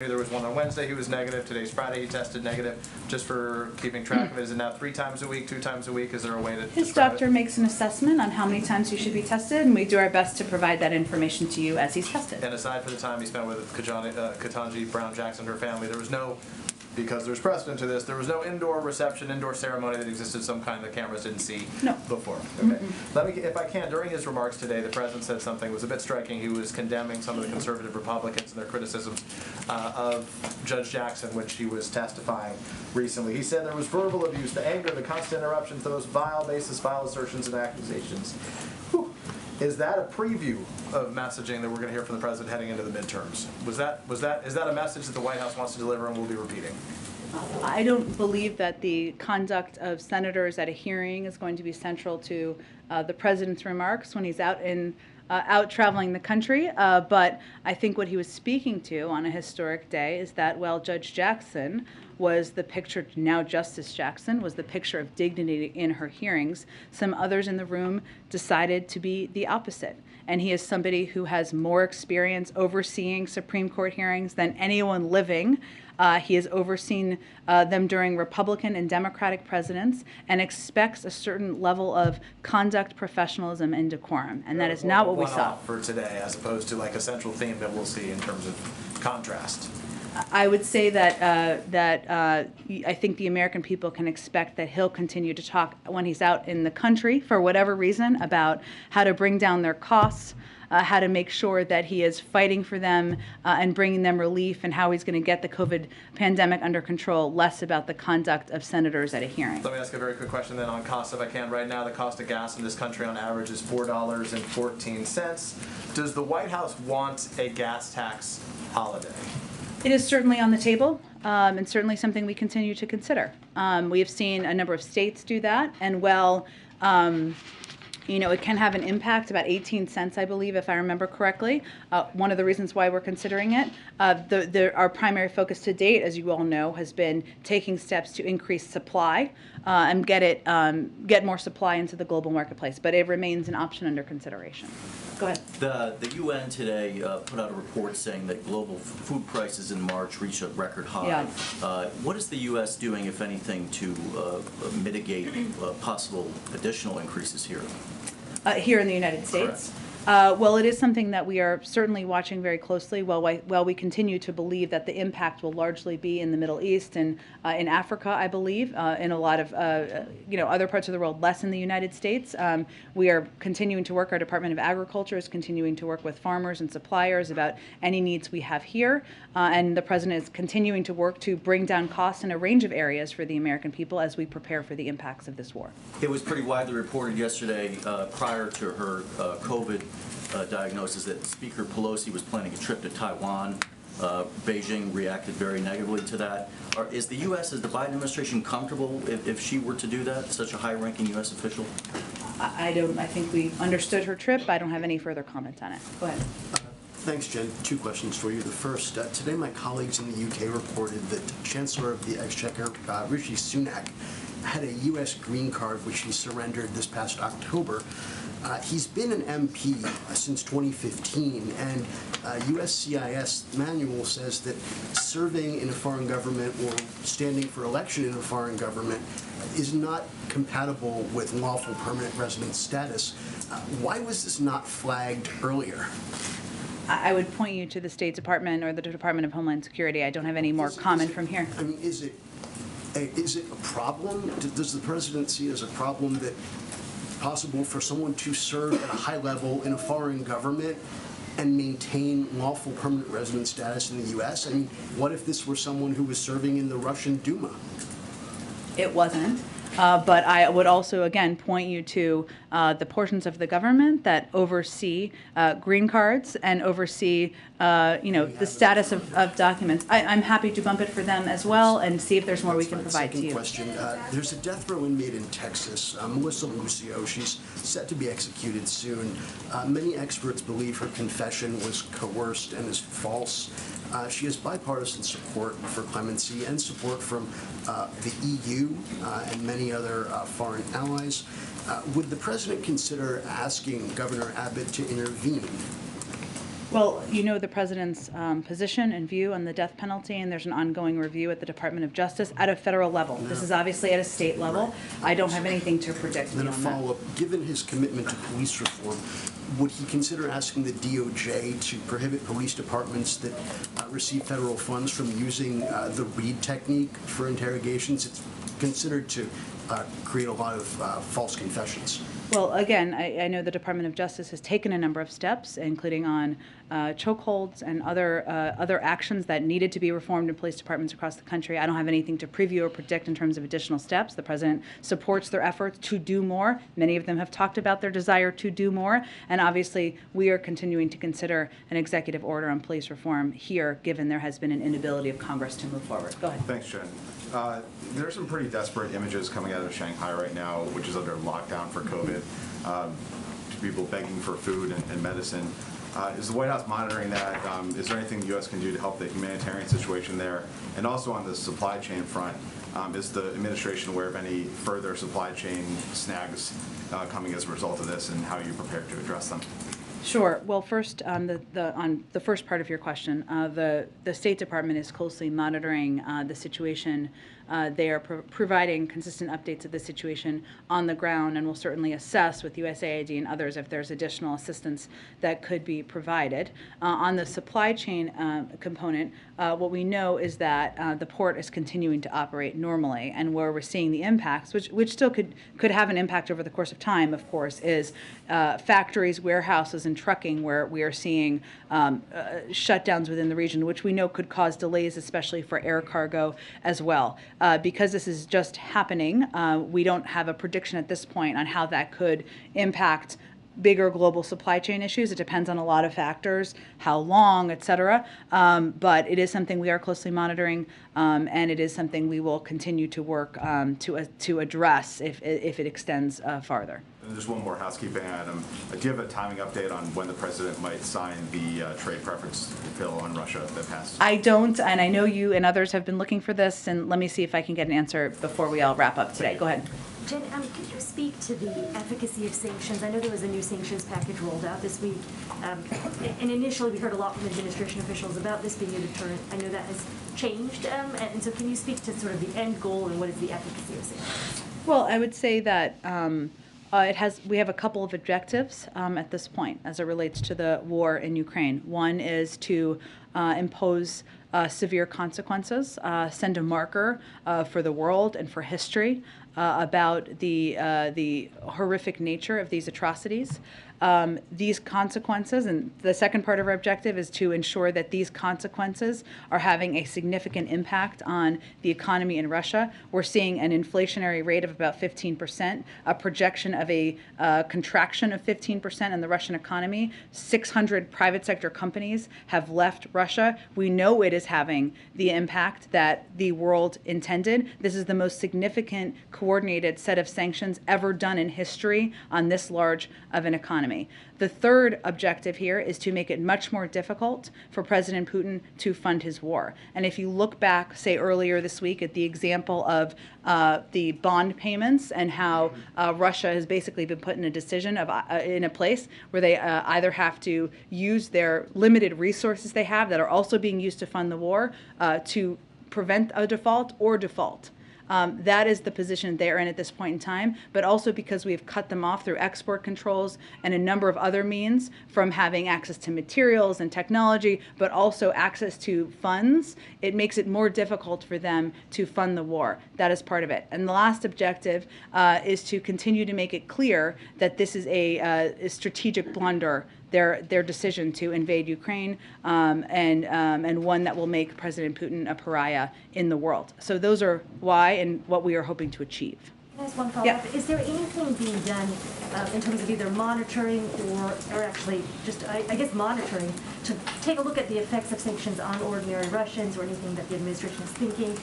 There was one on Wednesday, he was negative. Today's Friday, he tested negative. Just for keeping track of it, is it now 3 times a week, 2 times a week? Is there a way to His doctor makes an assessment on how many times he should be tested, and we do our best to provide that information to you as he's tested. And aside from the time he spent with Ketanji Brown Jackson and her family, there was no, because there's precedent to this, there was no indoor reception, indoor ceremony that existed, some kind the cameras didn't see before. Okay. Let me, if I can, during his remarks today, the president said something that was a bit striking. He was condemning some of the conservative Republicans and their criticisms of Judge Jackson when she was testifying recently. He said there was verbal abuse, the anger, the constant interruptions, the most vile, baseless, vile assertions and accusations. Whew. Is that a preview of messaging that we're going to hear from the president heading into the midterms? Is that a message that the White House wants to deliver and will be repeating? I don't believe that the conduct of senators at a hearing is going to be central to the president's remarks when he's out traveling the country. But I think what he was speaking to on a historic day is that, well, Judge Jackson was the picture, now Justice Jackson, was the picture of dignity in her hearings. Some others in the room decided to be the opposite. And he is somebody who has more experience overseeing Supreme Court hearings than anyone living. He has overseen them during Republican and Democratic presidents and expects a certain level of conduct, professionalism, and decorum. And that is not what we saw for today, as opposed to like a central theme that we'll see in terms of contrast. I would say that I think the American people can expect that he'll continue to talk when he's out in the country, for whatever reason, about how to bring down their costs, how to make sure that he is fighting for them and bringing them relief, and how he's going to get the COVID pandemic under control, less about the conduct of senators at a hearing. Let me ask a very quick question then on costs, if I can. Right now, the cost of gas in this country on average is $4.14. Does the White House want a gas tax holiday? It is certainly on the table, and certainly something we continue to consider. We have seen a number of states do that, and it can have an impact, about 18 cents, I believe, if I remember correctly. One of the reasons why we're considering it, our primary focus to date, as you all know, has been taking steps to increase supply and get more supply into the global marketplace. But it remains an option under consideration. Go ahead. The UN today put out a report saying that global food prices in March reached a record high. Yeah. What is the U.S. doing, if anything, to mitigate possible additional increases here? Here in the United States? Well, it is something that we are certainly watching very closely while we continue to believe that the impact will largely be in the Middle East and in Africa, I believe, in a lot of other parts of the world, less in the United States. We are continuing to work, our Department of Agriculture is continuing to work with farmers and suppliers about any needs we have here. And the President is continuing to work to bring down costs in a range of areas for the American people as we prepare for the impacts of this war. It was pretty widely reported yesterday, prior to her COVID diagnosis, that Speaker Pelosi was planning a trip to Taiwan. Beijing reacted very negatively to that. Is the U.S., is the Biden administration comfortable if she were to do that, such a high-ranking U.S. official? I think we understood her trip. I don't have any further comment on it. Go ahead. Thanks, Jen. 2 questions for you. The first, today my colleagues in the UK reported that Chancellor of the Exchequer, Rishi Sunak, had a U.S. green card which he surrendered this past October. He's been an MP since 2015, and USCIS manual says that serving in a foreign government or standing for election in a foreign government is not compatible with lawful permanent resident status. Why was this not flagged earlier? I would point you to the State Department or the Department of Homeland Security. I don't have any more comment from here. I mean, is it a problem? Does the president see it as a problem that possible for someone to serve at a high level in a foreign government and maintain lawful permanent resident status in the U.S.? I mean, what if this were someone who was serving in the Russian Duma? It wasn't. But I would also, again, point you to the portions of the government that oversee green cards and oversee, the status of documents. I'm happy to bump it for them as well and see if there's more we can provide to you. Second question. There's a death row inmate in Texas, Melissa Lucio. She's set to be executed soon. Many experts believe her confession was coerced and is false. She has bipartisan support for clemency and support from the EU and many other foreign allies. Would the president consider asking Governor Abbott to intervene? Well, you know the president's position and view on the death penalty, and there's an ongoing review at the Department of Justice at a federal level. This is obviously at a state level. I don't have anything to predict Then a beyond that. follow-up, given his commitment to police reform, would he consider asking the DOJ to prohibit police departments that receive federal funds from using the Reid technique for interrogations? It's considered to create a lot of false confessions. Well, again, I know the Department of Justice has taken a number of steps, including on chokeholds and other actions that needed to be reformed in police departments across the country. I don't have anything to preview or predict in terms of additional steps. The president supports their efforts to do more. Many of them have talked about their desire to do more, and obviously we are continuing to consider an executive order on police reform here, given there has been an inability of Congress to move forward. Go ahead. Thanks, Jen. There are some pretty desperate images coming out of Shanghai right now, which is under lockdown for COVID, to people begging for food and medicine. Is the White House monitoring that? Is there anything the U.S. can do to help the humanitarian situation there? And also on the supply chain front, is the administration aware of any further supply chain snags coming as a result of this, and how are you prepared to address them? Sure. Well, first, on the first part of your question, the State Department is closely monitoring the situation. They are providing consistent updates of the situation on the ground, and will certainly assess with USAID and others if there's additional assistance that could be provided. On the supply chain component, what we know is that the port is continuing to operate normally, and where we're seeing the impacts, which still could have an impact over the course of time, of course, is factories, warehouses, and trucking, where we are seeing shutdowns within the region, which we know could cause delays, especially for air cargo as well. Because this is just happening, we don't have a prediction at this point on how that could impact bigger global supply chain issues. It depends on a lot of factors, how long, et cetera. But it is something we are closely monitoring, and it is something we will continue to work to address if it extends farther. And just one more housekeeping item. Do you have a timing update on when the president might sign the trade preference bill on Russia that passed? I don't, and I know you and others have been looking for this, and let me see if I can get an answer before we all wrap up today. Go ahead. Jen, could you speak to the efficacy of sanctions? I know there was a new sanctions package rolled out this week, and initially we heard a lot from administration officials about this being a deterrent. I know that has changed, and so can you speak to sort of the end goal and what is the efficacy of sanctions? Well, I would say that we have a couple of objectives at this point as it relates to the war in Ukraine. One is to impose severe consequences, send a marker for the world and for history about the horrific nature of these atrocities. These consequences, and the second part of our objective is to ensure that these consequences are having a significant impact on the economy in Russia. We're seeing an inflationary rate of about 15%, a projection of a contraction of 15% in the Russian economy. 600 private sector companies have left Russia. We know it is having the impact that the world intended. This is the most significant coordinated set of sanctions ever done in history on this large of an economy. The third objective here is to make it much more difficult for President Putin to fund his war. And if you look back, say earlier this week, at the example of the bond payments and how Russia has basically been put in a decision of in a place where they either have to use their limited resources they have that are also being used to fund the war to prevent a default or default. That is the position they're in at this point in time, but also because we have cut them off through export controls and a number of other means, from having access to materials and technology, but also access to funds, it makes it more difficult for them to fund the war. That is part of it. And the last objective is to continue to make it clear that this is a strategic blunder, their decision to invade Ukraine, and one that will make President Putin a pariah in the world. So those are why and what we are hoping to achieve. Can I ask one follow-up? Yeah. Is there anything being done in terms of either monitoring or actually just, I guess, monitoring to take a look at the effects of sanctions on ordinary Russians, or anything that the administration is thinking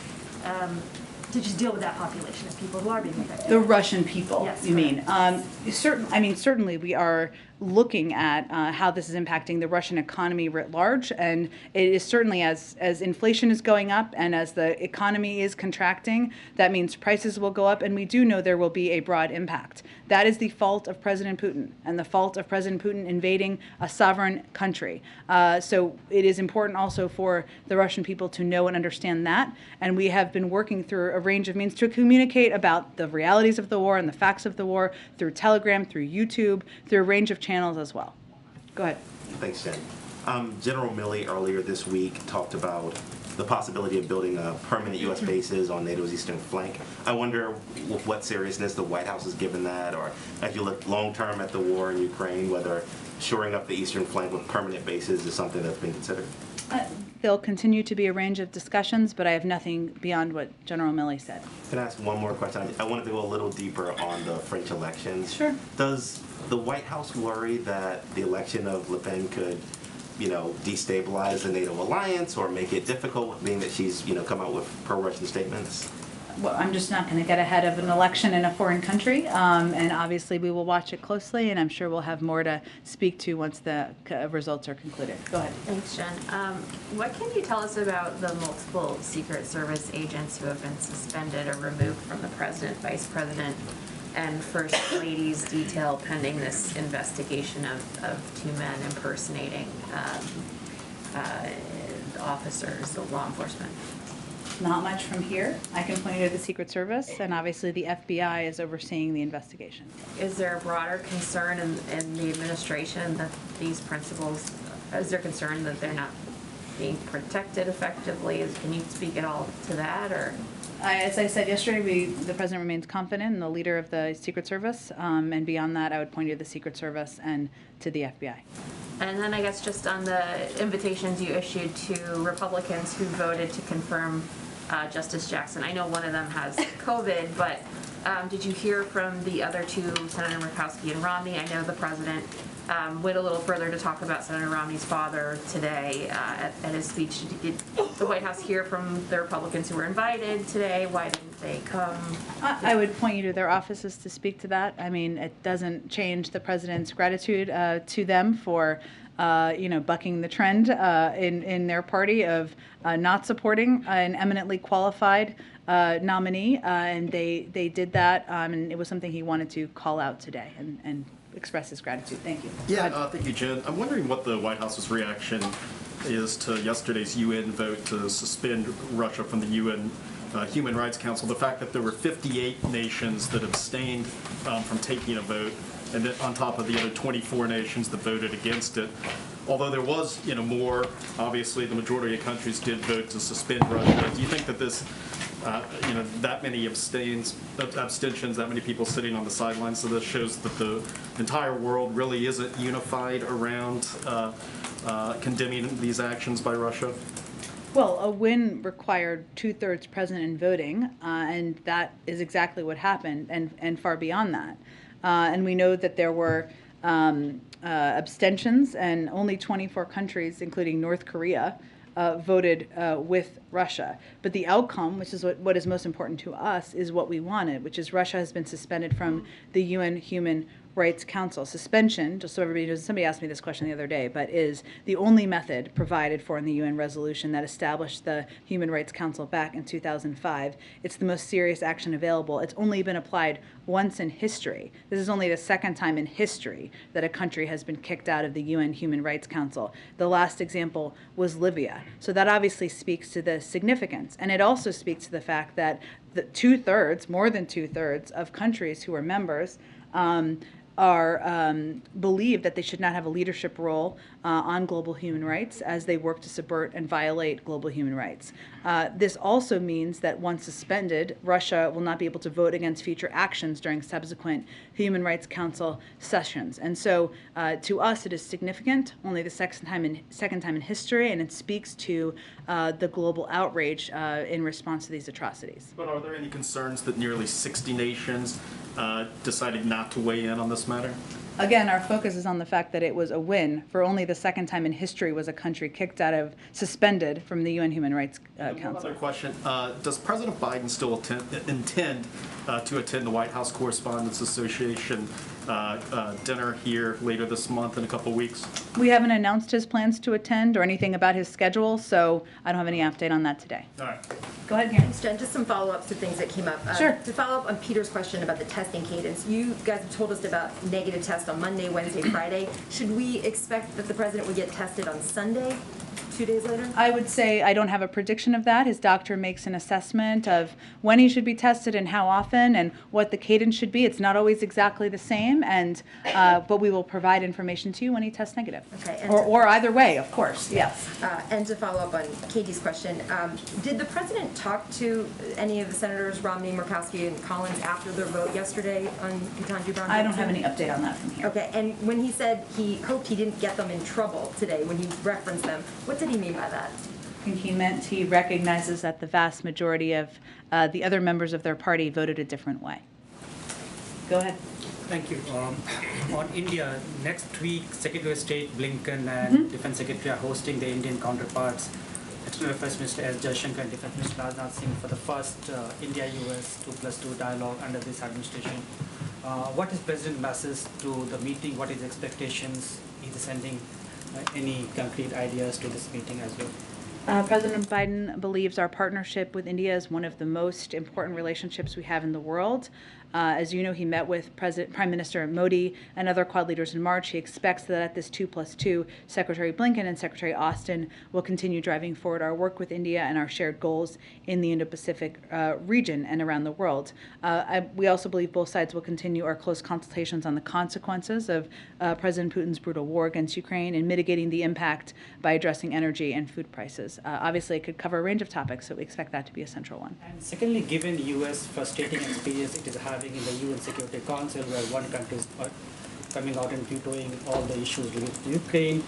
to just deal with that population of people who are being affected? The Russian people, Yes, you mean? correct. Certainly we are looking at how this is impacting the Russian economy writ large. And it is certainly, as inflation is going up and as the economy is contracting, that means prices will go up. And we do know there will be a broad impact. That is the fault of President Putin and the fault of President Putin invading a sovereign country. So it is important also for the Russian people to know and understand that. And we have been working through a range of means to communicate about the realities of the war and the facts of the war through Telegram, through YouTube, through a range of channels as well. Go ahead. Thanks, Jen. General Milley earlier this week talked about the possibility of building permanent U.S. bases on NATO's eastern flank. I wonder with what seriousness the White House has given that, or as you look long-term at the war in Ukraine, whether shoring up the eastern flank with permanent bases is something that's been considered. There'll continue to be a range of discussions, but I have nothing beyond what General Milley said. Can I ask one more question? I wanted to go a little deeper on the French elections. Sure. Does the White House worry that the election of Le Pen could, destabilize the NATO alliance or make it difficult, being that she's, come out with pro-Russian statements? Well, I'm just not going to get ahead of an election in a foreign country, and obviously we will watch it closely, and I'm sure we'll have more to speak to once the results are concluded. Go ahead. Thanks, Jen. What can you tell us about the multiple Secret Service agents who have been suspended or removed from the President, Vice President, and First Lady's detail pending this investigation of two men impersonating officers, the law enforcement? Not much from here. I can point you to the Secret Service, and obviously the FBI is overseeing the investigation. Is there a broader concern in the administration that these principals, is there concern that they're not being protected effectively? Can you speak at all to that, or? As I said yesterday, the President remains confident in the leader of the Secret Service, and beyond that, I would point you to the Secret Service and to the FBI. And then I guess just on the invitations you issued to Republicans who voted to confirm Justice Jackson. I know one of them has COVID, but did you hear from the other two, Senator Murkowski and Romney? I know the President went a little further to talk about Senator Romney's father today at his speech. Did the White House hear from the Republicans who were invited today? Why didn't they come? I would point you to their offices to speak to that. I mean, it doesn't change the President's gratitude to them for bucking the trend in their party of not supporting an eminently qualified nominee, and they did that, and it was something he wanted to call out today and express his gratitude. Thank you. Yeah, thank you, Jen. I'm wondering what the White House's reaction is to yesterday's UN vote to suspend Russia from the UN Human Rights Council. The fact that there were 58 nations that abstained from taking a vote, and then on top of the other 24 nations that voted against it. Although there was, more, obviously the majority of countries did vote to suspend Russia. Do you think that this, that many abstentions, that many people sitting on the sidelines of this shows that the entire world really isn't unified around condemning these actions by Russia? Well, a win required 2/3 present in voting, and that is exactly what happened, and far beyond that. And we know that there were abstentions, and only 24 countries, including North Korea, voted with Russia. But the outcome, which is what is most important to us, is what we wanted, which is Russia has been suspended from the UN Human Rights Council. Suspension, just so everybody knows, somebody asked me this question the other day, but is the only method provided for in the UN resolution that established the Human Rights Council back in 2005. It's the most serious action available. It's only been applied once in history. This is only the second time in history that a country has been kicked out of the UN Human Rights Council. The last example was Libya. So that obviously speaks to the significance. And it also speaks to the fact that the 2/3, more than 2/3 of countries who are members believe that they should not have a leadership role on global human rights as they work to subvert and violate global human rights. This also means that once suspended, Russia will not be able to vote against future actions during subsequent Human Rights Council sessions. And so to us, it is significant, only the second time in history, and it speaks to the global outrage in response to these atrocities. But are there any concerns that nearly 60 nations decided not to weigh in on this matter? Again, our focus is on the fact that it was a win. For only the second time in history was a country suspended from the UN Human Rights Council. Another question. Does President Biden still intend to attend the White House Correspondents Association dinner here later this month in a couple weeks? We haven't announced his plans to attend or anything about his schedule, so I don't have any update on that today. All right. Go ahead, Karen. Thanks, Jen. Just some follow-ups to things that came up. Sure. To follow up on Peter's question about the testing cadence, you guys have told us about negative tests on Monday, Wednesday, Friday. Should we expect that the president would get tested on Sunday, 2 days later? I would say I don't have a prediction of that. His doctor makes an assessment of when he should be tested and how often and what the cadence should be. It's not always exactly the same, and but we will provide information to you when he tests negative. Okay. Or either way, of course. Yes. And to follow up on Katie's question, did the president talk to any of the senators, Romney, Murkowski, and Collins, after their vote yesterday on Ketanji Brown? I don't have any update on that from here. Okay. And when he said he hoped he didn't get them in trouble today, when he referenced them, what did he mean by that? I think he meant he recognizes that the vast majority of the other members of their party voted a different way. Go ahead. Thank you. On India, next week, Secretary of State Blinken and Defense Secretary are hosting their Indian counterparts, External Affairs Minister S. Jaishankar and Defense Minister Rajnath Singh, for the first India-US 2+2 dialogue under this administration. What is President's message to the meeting? What is expectations? Is he sending any concrete ideas to this meeting as well? President Biden believes our partnership with India is one of the most important relationships we have in the world. As you know, he met with Prime Minister Modi and other Quad leaders in March. He expects that at this 2+2, Secretary Blinken and Secretary Austin will continue driving forward our work with India and our shared goals in the Indo-Pacific region and around the world. We also believe both sides will continue our close consultations on the consequences of President Putin's brutal war against Ukraine and mitigating the impact by addressing energy and food prices. Obviously, it could cover a range of topics, so we expect that to be a central one. And secondly, given U.S. frustrating experience it is having in the UN Security Council, where one country is coming out and vetoing all the issues related to Ukraine,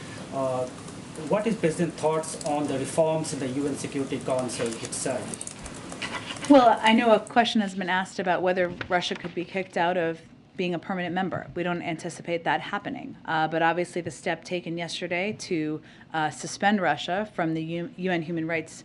what is President's thoughts on the reforms in the UN Security Council itself? Well, I know a question has been asked about whether Russia could be kicked out of being a permanent member. We don't anticipate that happening. But obviously the step taken yesterday to suspend Russia from the UN Human Rights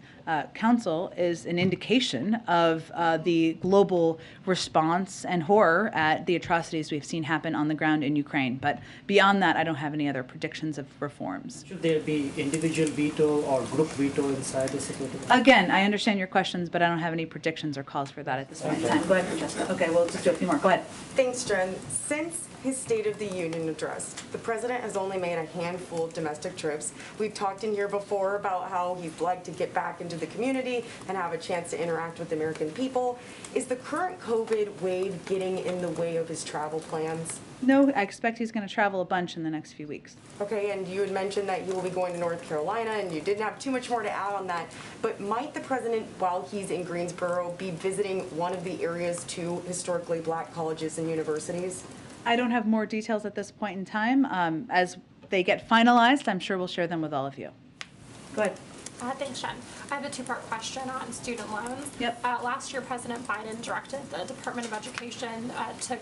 Council is an indication of the global response and horror at the atrocities we've seen happen on the ground in Ukraine. But beyond that, I don't have any other predictions of reforms. Should there be individual veto or group veto inside the Security Council? Again, I understand your questions, but I don't have any predictions or calls for that at this point in time. Go ahead, Francesca. Okay, we'll just do a few more. Go ahead. Thanks, Jen. Since his State of the Union address, the president has only made a handful of domestic trips. We've talked in here before about how he'd like to get back into the community and have a chance to interact with the American people. Is the current COVID wave getting in the way of his travel plans? No, I expect he's going to travel a bunch in the next few weeks. Okay, and you had mentioned that you will be going to North Carolina, and you didn't have too much more to add on that. But might the president, while he's in Greensboro, be visiting one of the area's two historically black colleges and universities? I don't have more details at this point in time. As they get finalized, I'm sure we'll share them with all of you. Go ahead. Thanks, Jen. I have a two-part question on student loans. Yep. Last year, President Biden directed the Department of Education to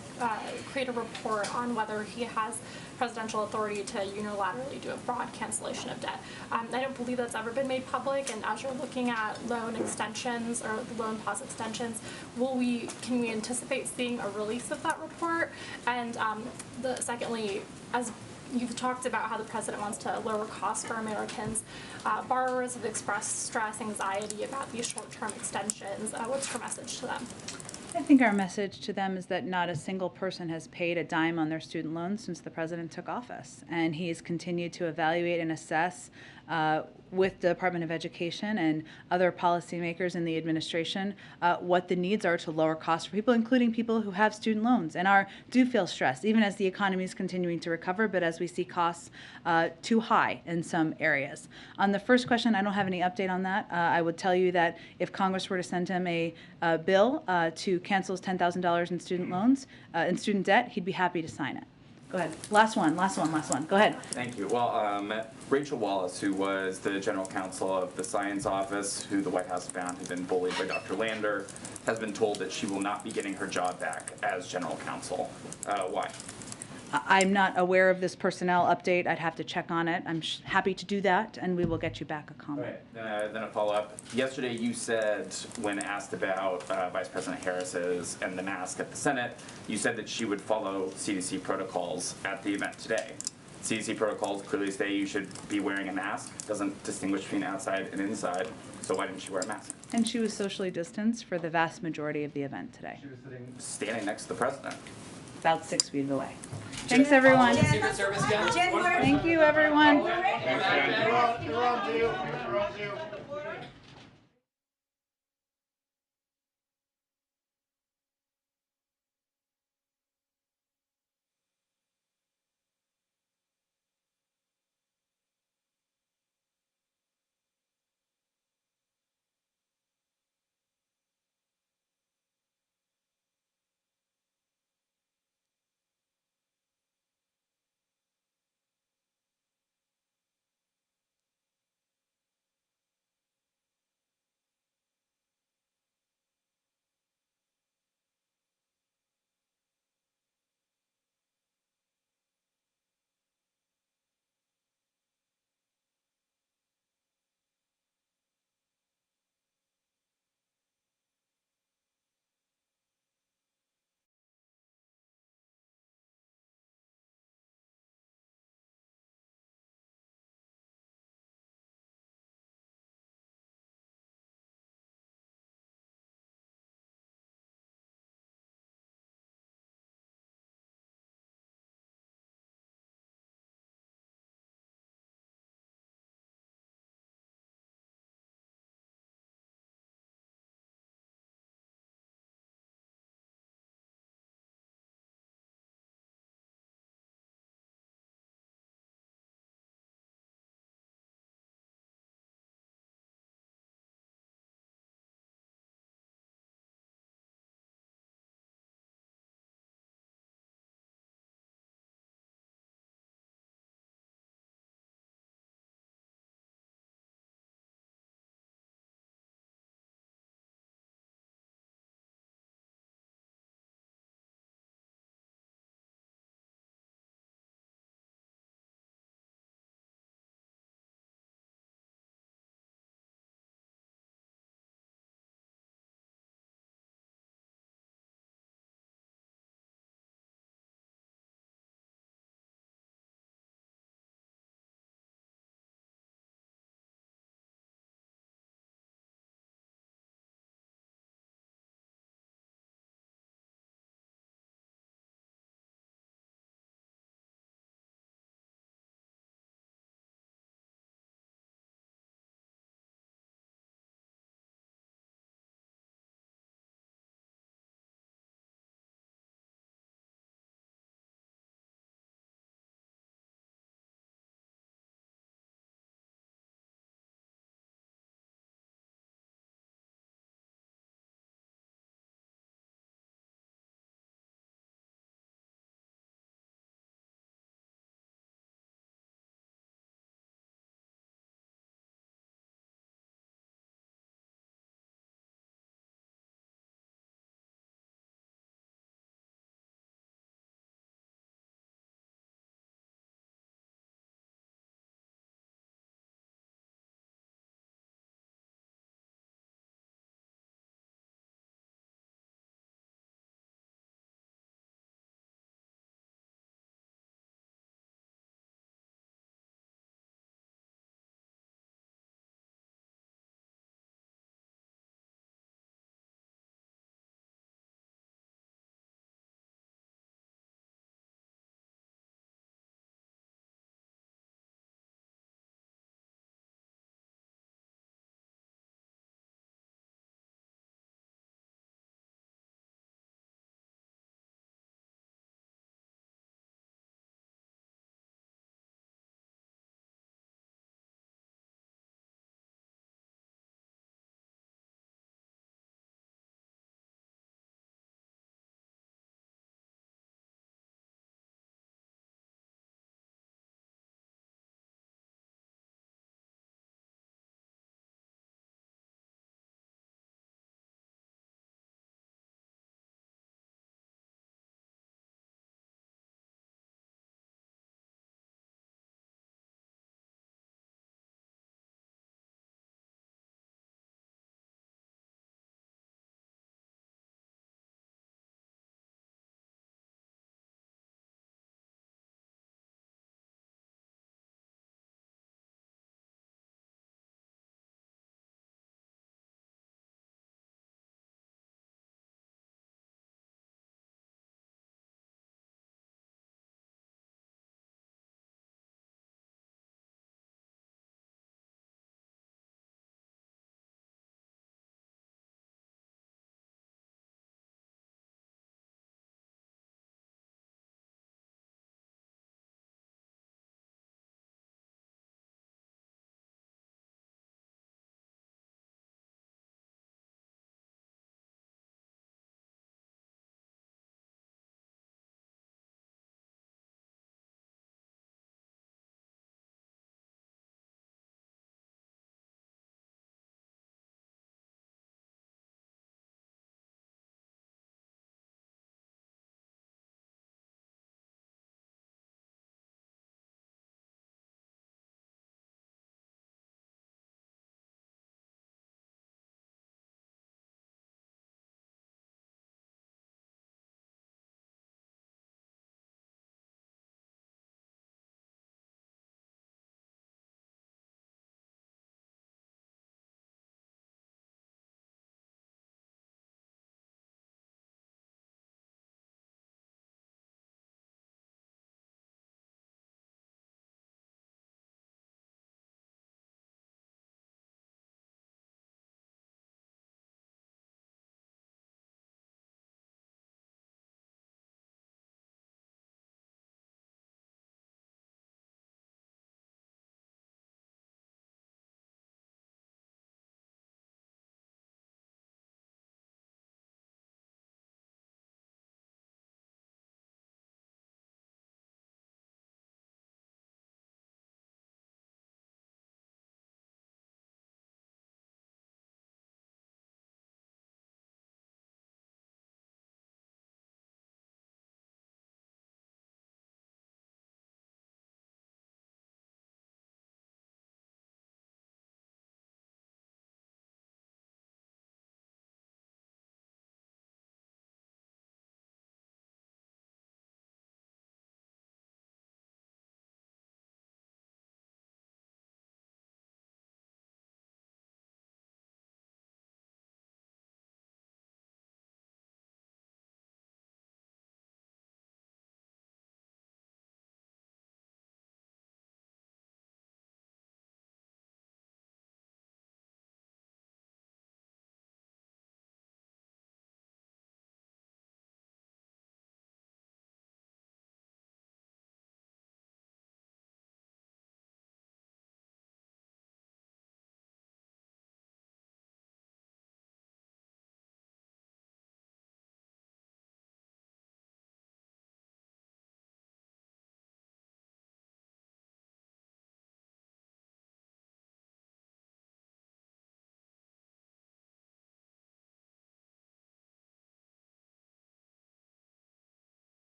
create a report on whether he has presidential authority to unilaterally do a broad cancellation of debt. I don't believe that's ever been made public, and as you're looking at loan extensions or loan pause extensions, can we anticipate seeing a release of that report? And secondly, as you've talked about how the president wants to lower costs for Americans. Borrowers have expressed stress, anxiety about these short-term extensions. What's your message to them? I think our message to them is that not a single person has paid a dime on their student loans since the president took office. And he's continued to evaluate and assess with the Department of Education and other policymakers in the administration what the needs are to lower costs for people, including people who have student loans and do feel stressed, even as the economy is continuing to recover, but as we see costs too high in some areas. On the first question, I don't have any update on that. I would tell you that if Congress were to send him a bill to cancel his $10,000 in student loans, in student debt, he'd be happy to sign it. Go ahead. Last one. Go ahead. Thank you. Well, Rachel Wallace, who was the general counsel of the Science Office, who the White House found had been bullied by Dr. Lander, has been told that she will not be getting her job back as general counsel. Why? I'm not aware of this personnel update. I'd have to check on it. I'm happy to do that, and we will get you back a comment. Right. Then a follow-up. Yesterday you said, when asked about Vice President Harris's and the mask at the Senate, you said that she would follow CDC protocols at the event today. CDC protocols clearly say you should be wearing a mask. Doesn't distinguish between outside and inside. So why didn't she wear a mask? And she was socially distanced for the vast majority of the event today. She was standing next to the president. About 6 feet away. Thanks, everyone. Secret Service guy? Thank you, everyone. We're on to you.